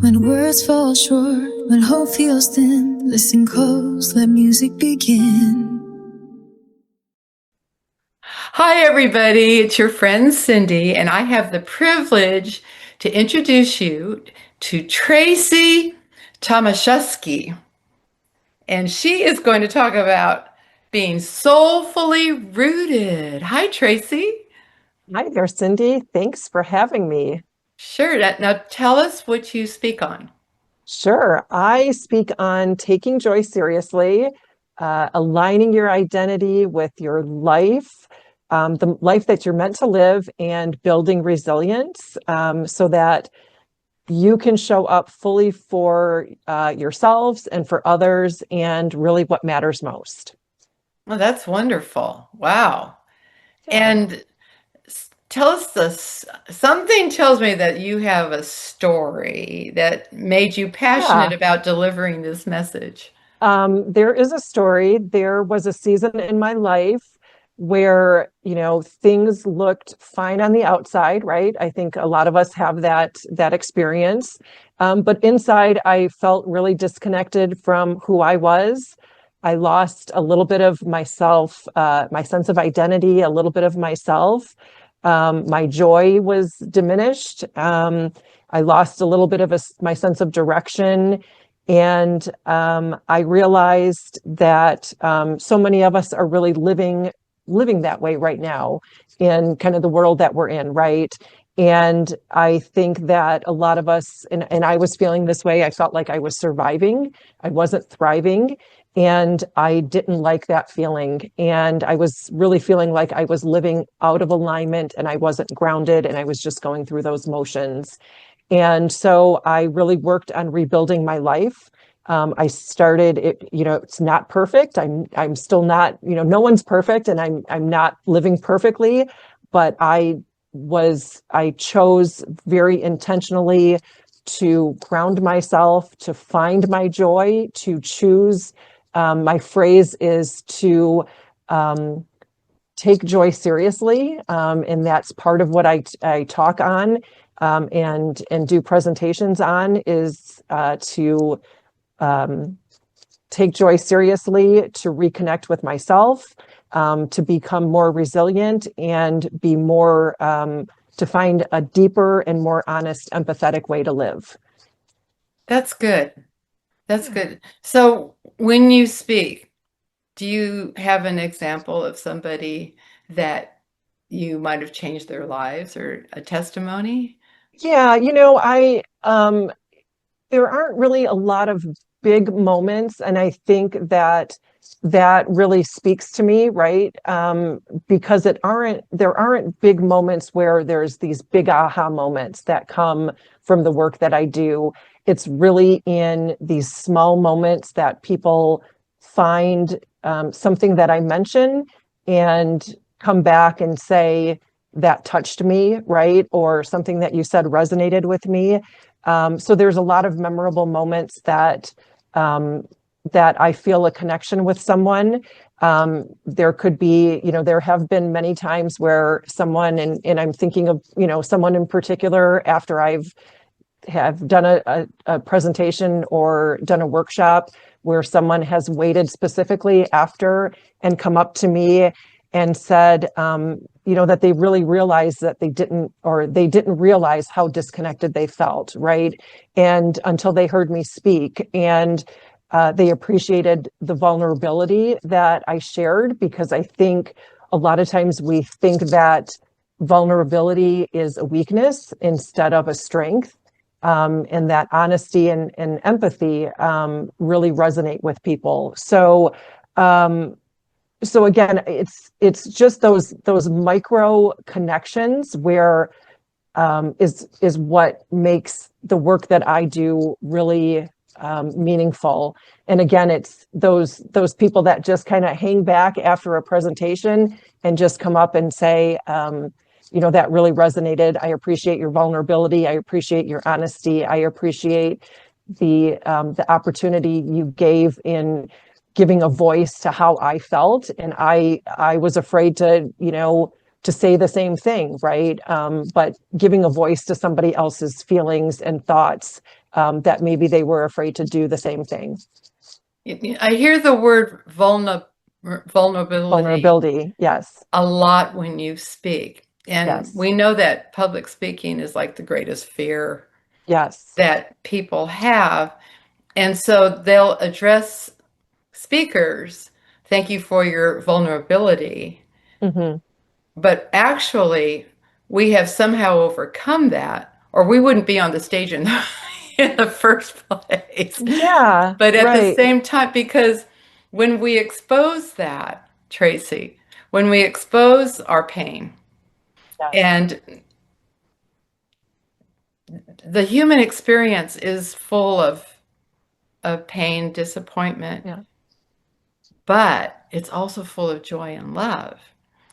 When words fall short, when hope feels thin, listen close, let music begin. Hi, everybody. It's your friend Cindy, and I have the privilege to introduce you to Tracy Tomaszewski. And she is going to talk about being soulfully rooted. Hi, Tracy. Hi there, Cindy. Thanks for having me. Sure. Now tell us what you speak on. Sure, I speak on taking joy seriously, aligning your identity with your life, the life that you're meant to live, and building resilience so that you can show up fully for yourselves and for others and really what matters most. Well, that's wonderful. Wow. Yeah. And tell us this. Something tells me that you have a story that made you passionate Yeah. about delivering this message. There is a story. There was a season in my life where, things looked fine on the outside, right? I think a lot of us have that experience. But inside, I felt really disconnected from who I was. I lost a little bit of myself, my sense of identity, a little bit of myself. My joy was diminished. I lost a little bit of my sense of direction. And I realized that so many of us are really living that way right now in kind of the world that we're in, right? And I think that a lot of us, and I was feeling this way, I felt like I was surviving, I wasn't thriving, and I didn't like that feeling. And I was really feeling like I was living out of alignment and I wasn't grounded and I was just going through those motions. And so I really worked on rebuilding my life. I started it, it's not perfect. I'm still not, no one's perfect and I'm not living perfectly, but I chose very intentionally to ground myself, to find my joy, to choose. My phrase is to take joy seriously. And that's part of what I talk on and do presentations on is to take joy seriously, to reconnect with myself, to become more resilient and be more, to find a deeper and more honest, empathetic way to live. That's good. That's good. So when you speak, do you have an example of somebody that you might have changed their lives or a testimony? Yeah, there aren't really a lot of big moments, and I think that really speaks to me, right? Because there aren't big moments where there's these big aha moments that come from the work that I do. It's really in these small moments that people find something that I mention and come back and say, that touched me, right? Or something that you said resonated with me. So there's a lot of memorable moments that I feel a connection with someone. There could be, there have been many times where someone, and I'm thinking of, someone in particular after have done a presentation or done a workshop where someone has waited specifically after and come up to me and said, that they really realized that they didn't realize how disconnected they felt, right? And until they heard me speak, and they appreciated the vulnerability that I shared, because I think a lot of times we think that vulnerability is a weakness instead of a strength. And that honesty and empathy really resonate with people. So again, it's just those micro connections where is what makes the work that I do really meaningful. And again, it's those people that just kind of hang back after a presentation and just come up and say, that really resonated. I appreciate your vulnerability. I appreciate your honesty. I appreciate the opportunity you gave in giving a voice to how I felt. And I was afraid to say the same thing, right? But giving a voice to somebody else's feelings and thoughts that maybe they were afraid to do the same thing. I hear the word vulnerability Yes, a lot when you speak. And yes, we know that public speaking is like the greatest fear yes. that people have. And so they'll address speakers, thank you for your vulnerability. Hmm. But actually, we have somehow overcome that, or we wouldn't be on the stage in the first place. Yeah, But at the right. same time, because when we expose that, Tracy, when we expose our pain, Yes. and the human experience is full of pain, disappointment, Yeah, but it's also full of joy and love,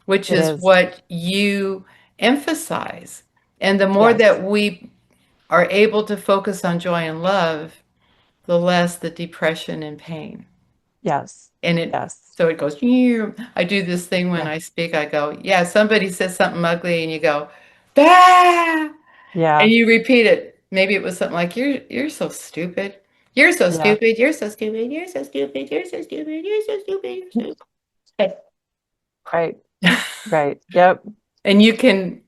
which it is is. what you emphasize. And the more Yes, that we are able to focus on joy and love, the less the depression and pain. yes, And it yes. so it goes, "Ew." I do this thing when Yeah, I speak, I go, yeah, somebody says something ugly and you go, bah, yeah, and you repeat it. Maybe it was something like, you're so stupid. You're so yeah. stupid. You're so stupid. You're so stupid. You're so stupid. You're so stupid. You're so stupid. Right, right. Yep. And you can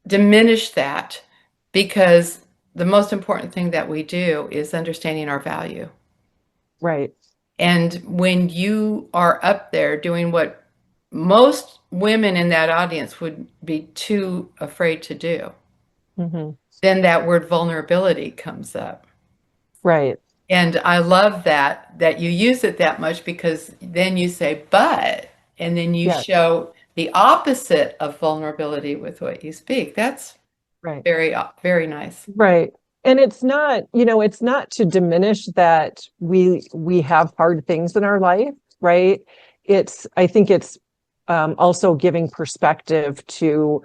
diminish that because the most important thing that we do is understanding our value. Right. And when you are up there doing what most women in that audience would be too afraid to do, Hmm. then that word vulnerability comes up. Right. And I love that you use it that much because then you say, but, and then you Yes. show the opposite of vulnerability with what you speak. That's Right. very, very nice. Right. And it's not, it's not to diminish that we have hard things in our life, right? I think it's also giving perspective to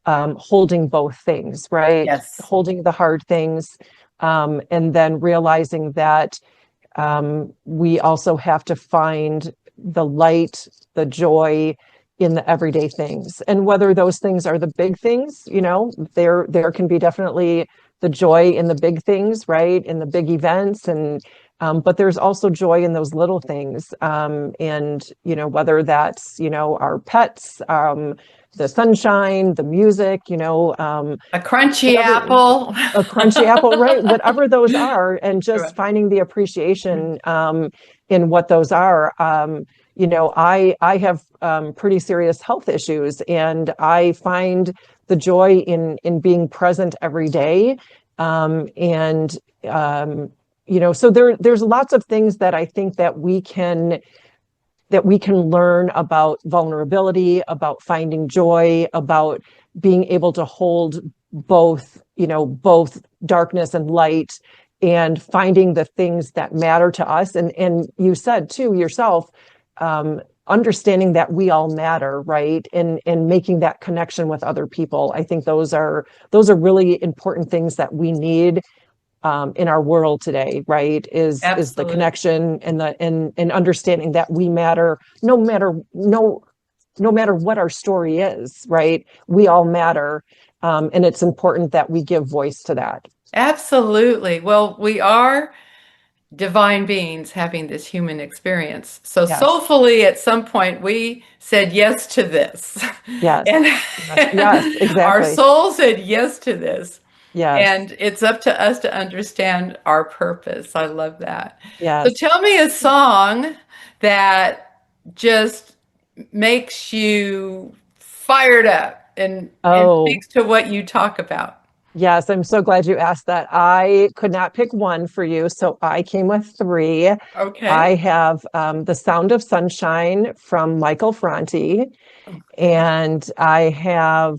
holding both things, right? Yes, Holding the hard things, and then realizing that we also have to find the light, the joy in the everyday things. And whether those things are the big things, there can be definitely the joy in the big things, right? In the big events. And but there's also joy in those little things. And whether that's, our pets, the sunshine, the music, a crunchy whatever, apple. a crunchy apple, right? Whatever those are, and just finding the appreciation in what those are. I have pretty serious health issues, and I find the joy in being present every day. And so there's lots of things that I think that we can learn about vulnerability, about finding joy, about being able to hold both darkness and light, and finding the things that matter to us. And you said too yourself, understanding that we all matter, right? And making that connection with other people. I think those are really important things that we need in our world today, right? Is the Absolutely. connection and understanding that we matter, no matter what our story is, right? We all matter, and it's important that we give voice to that. Absolutely. Well, we are divine beings having this human experience. So Yes, soulfully, at some point, we said yes to this. yes, And yes, yes, our exactly. soul said yes to this. Yes, And it's up to us to understand our purpose. I love that. So yes. tell me a song that just makes you fired up and Oh, speaks to what you talk about. yes, I'm so glad you asked that. I could not pick one for you, so I came with three. Okay. I have The Sound of Sunshine from Michael Franti, Okay. and I have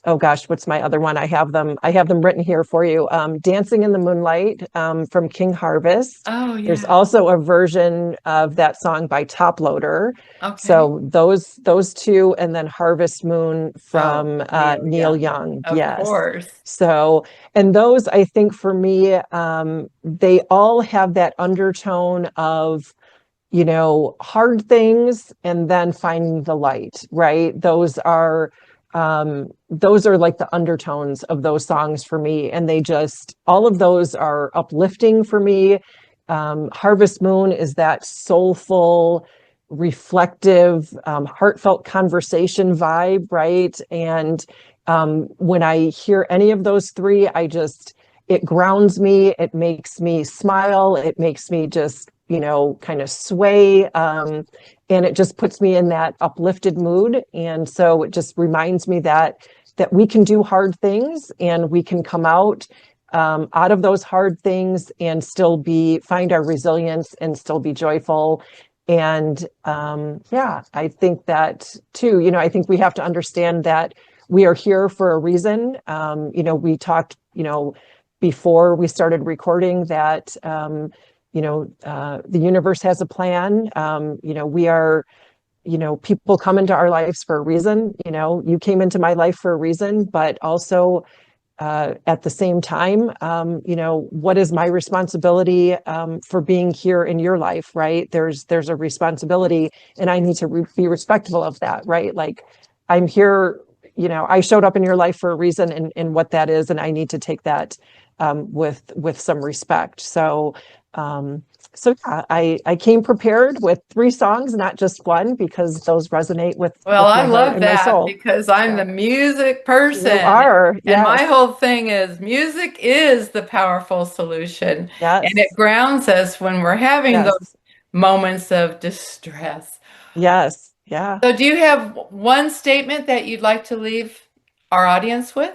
oh gosh, what's my other one? I have them written here for you. Dancing in the Moonlight from King Harvest. Oh, There's yeah. also a version of that song by Top Loader. Okay. So those two, and then Harvest Moon Oh, from Neil Neil Young. Young. Of Yes. course. So, and those, I think for me, they all have that undertone of, hard things and then finding the light, right? Those are those are like the undertones of those songs for me. And they just, all of those are uplifting for me. Harvest Moon is that soulful, reflective, heartfelt conversation vibe, right? And when I hear any of those three, it grounds me, it makes me smile, it makes me just, kind of sway. And it just puts me in that uplifted mood. And so it just reminds me that we can do hard things and we can come out of those hard things and still find our resilience and still be joyful. And I think that too, I think we have to understand that we are here for a reason. We talked, before we started recording that, the universe has a plan. We are, people come into our lives for a reason. You came into my life for a reason, but also at the same time, what is my responsibility for being here in your life, right? There's a responsibility, and I need to be respectful of that, right? Like, I'm here, I showed up in your life for a reason, and what that is, and I need to take that with some respect. So yeah, I came prepared with 3 songs, not just one, because those resonate with Well, my I heart love and my that soul. because I'm the music person. You are, And my yes, whole thing is music is the powerful solution. And it yes, grounds us when we're having those yes, moments of distress. yes, yeah. So, do you have one statement that you'd like to leave our audience with?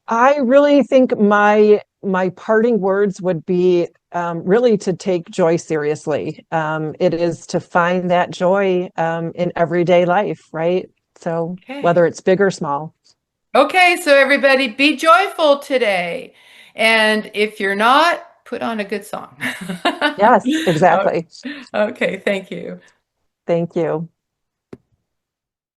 I really think my parting words would be really to take joy seriously. It is to find that joy in everyday life, right? So Okay. whether it's big or small. Okay, so everybody be joyful today. And if you're not, put on a good song. Yes, exactly. Okay, thank you. Thank you.